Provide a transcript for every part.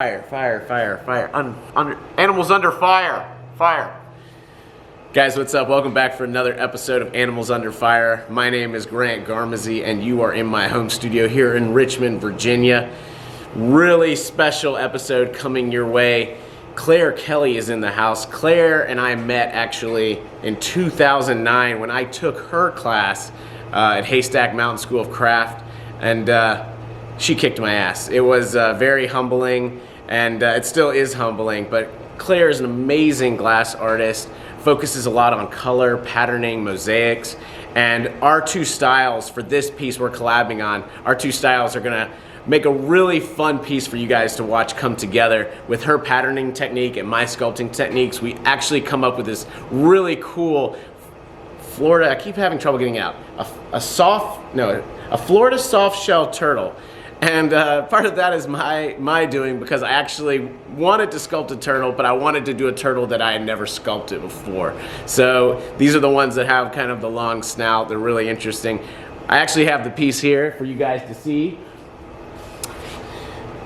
Fire, fire, fire, fire. Animals under fire. Fire. Guys, what's up? Welcome back for another episode of Animals Under Fire. My name is Grant Garmezy, and you are in my home studio here in Richmond, Virginia. Really special episode coming your way. Claire Kelly is in the house. Claire and I met actually in 2009 when I took her class at Haystack Mountain School of Craft, and she kicked my ass. It was very humbling, and it still is humbling, but Claire is an amazing glass artist, focuses a lot on color, patterning, mosaics, and our two styles for this piece we're collabing on, our two styles are gonna make a really fun piece for you guys to watch come together. With her patterning technique and my sculpting techniques, we actually come up with this really cool Florida, I keep having trouble getting out, a Florida soft shell turtle. And part of that is my doing, because I actually wanted to sculpt a turtle, but I wanted to do a turtle that I had never sculpted before. So these are the ones that have kind of the long snout. They're really interesting. I actually have the piece here for you guys to see.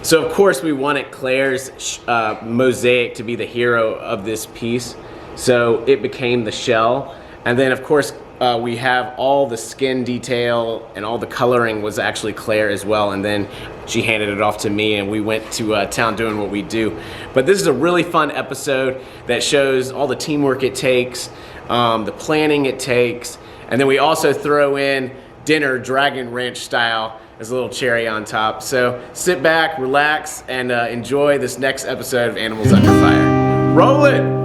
So of course we wanted Claire's mosaic to be the hero of this piece. So it became the shell. And then of course we have all the skin detail and all the coloring was actually Claire as well, and then she handed it off to me and we went to town doing what we do. But this is a really fun episode that shows all the teamwork it takes, the planning it takes, and then we also throw in dinner Dragon Ranch style as a little cherry on top. So sit back, relax, and enjoy this next episode of Animals Under Fire. Roll it!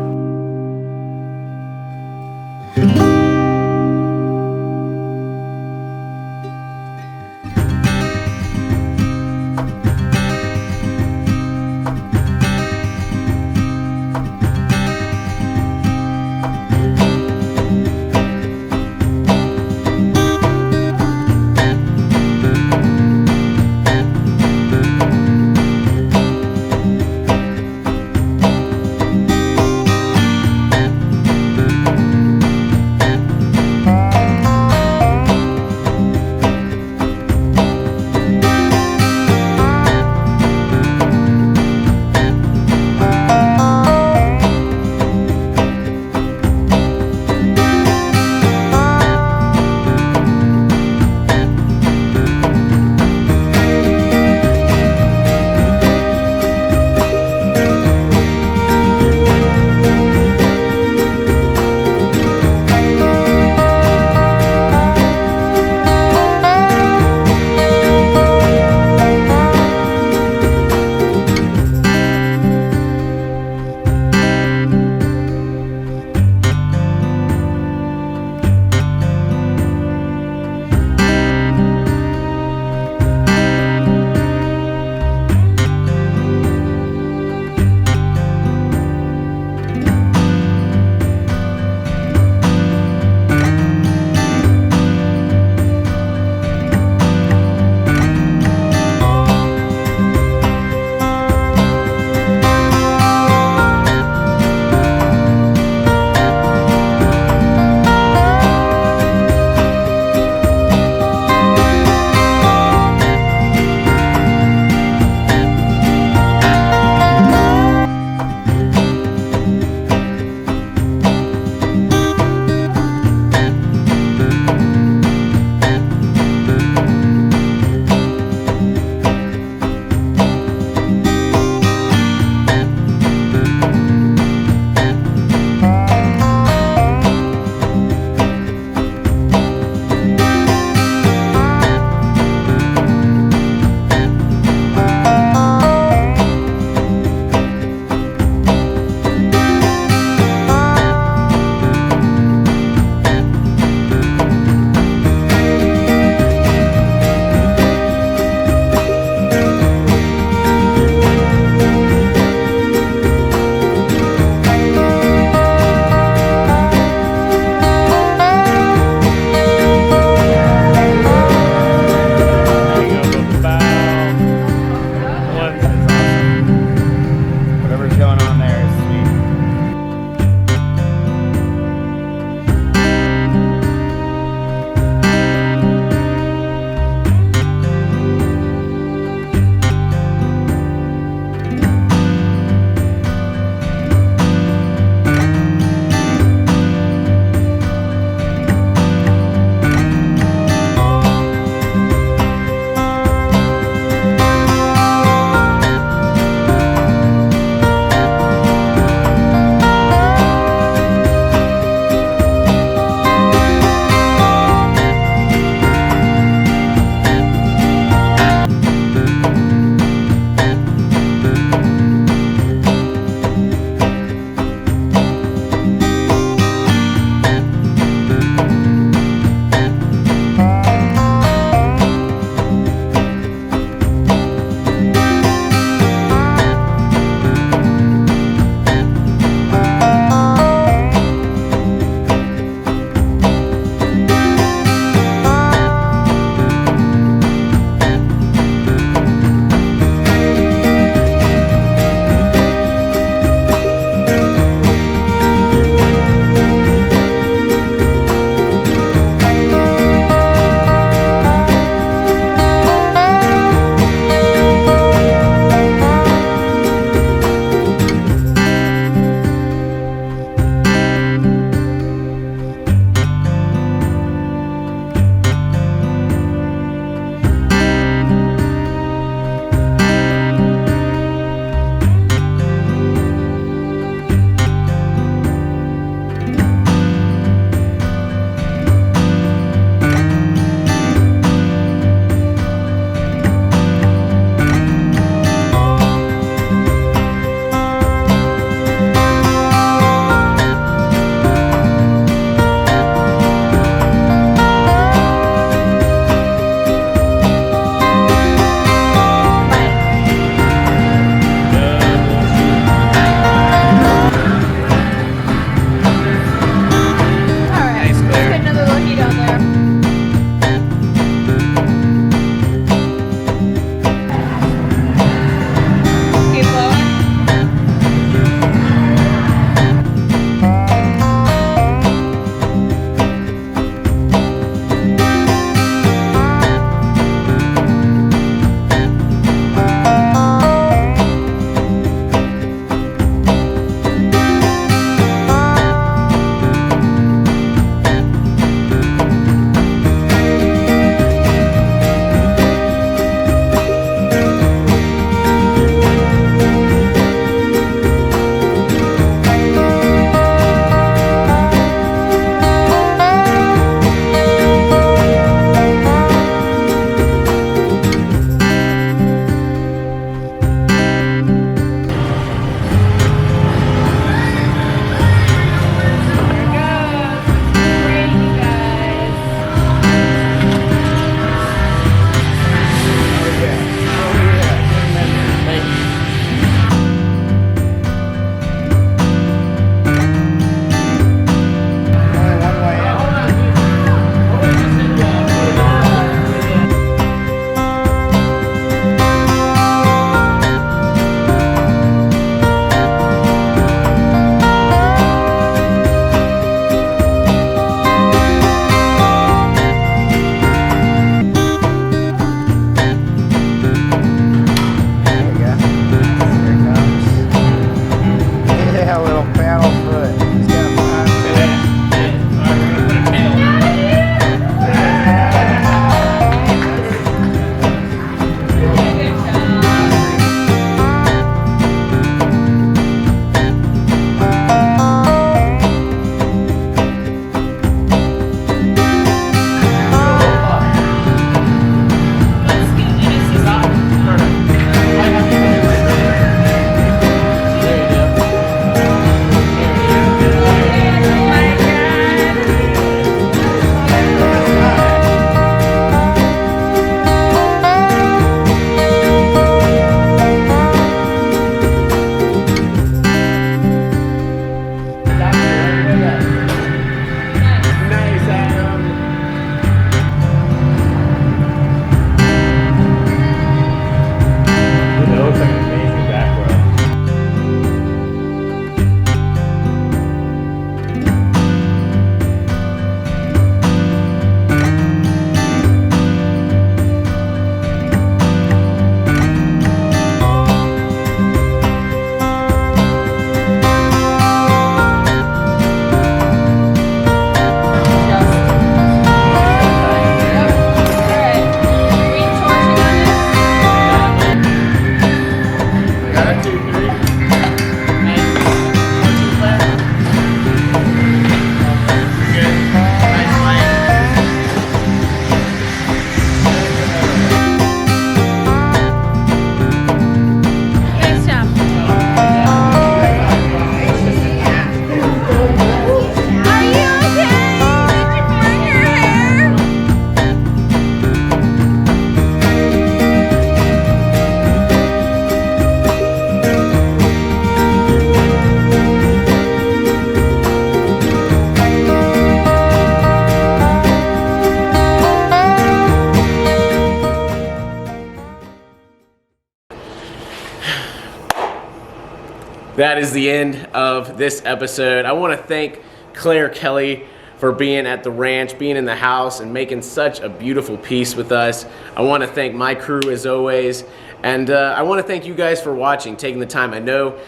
that is the end of this episode. I want to thank Claire Kelly for being at the ranch, being in the house, and making such a beautiful piece with us. I want to thank my crew as always. And I want to thank you guys for watching, taking the time. I know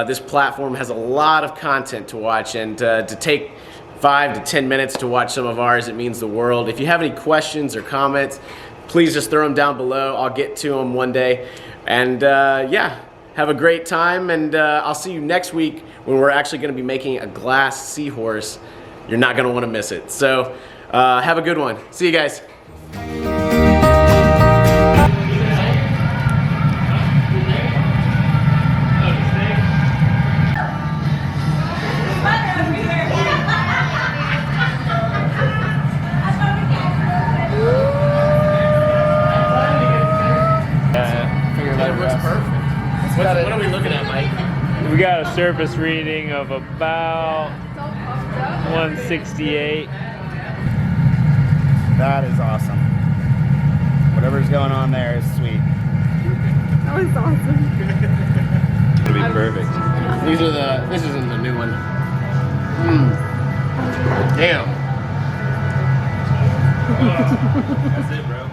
this platform has a lot of content to watch, and to take 5 to 10 minutes to watch some of ours, it means the world. If you have any questions or comments, please just throw them down below. I'll get to them one day. And yeah, have a great time, and I'll see you next week when we're actually going to be making a glass seahorse. You're not going to want to miss it. So have a good one. See you guys. What are we looking at, Mike? We got a surface reading of about 168. That is awesome. Whatever's going on there is sweet. That was awesome. It'll be perfect. This isn't the new one. Damn. That's it, bro.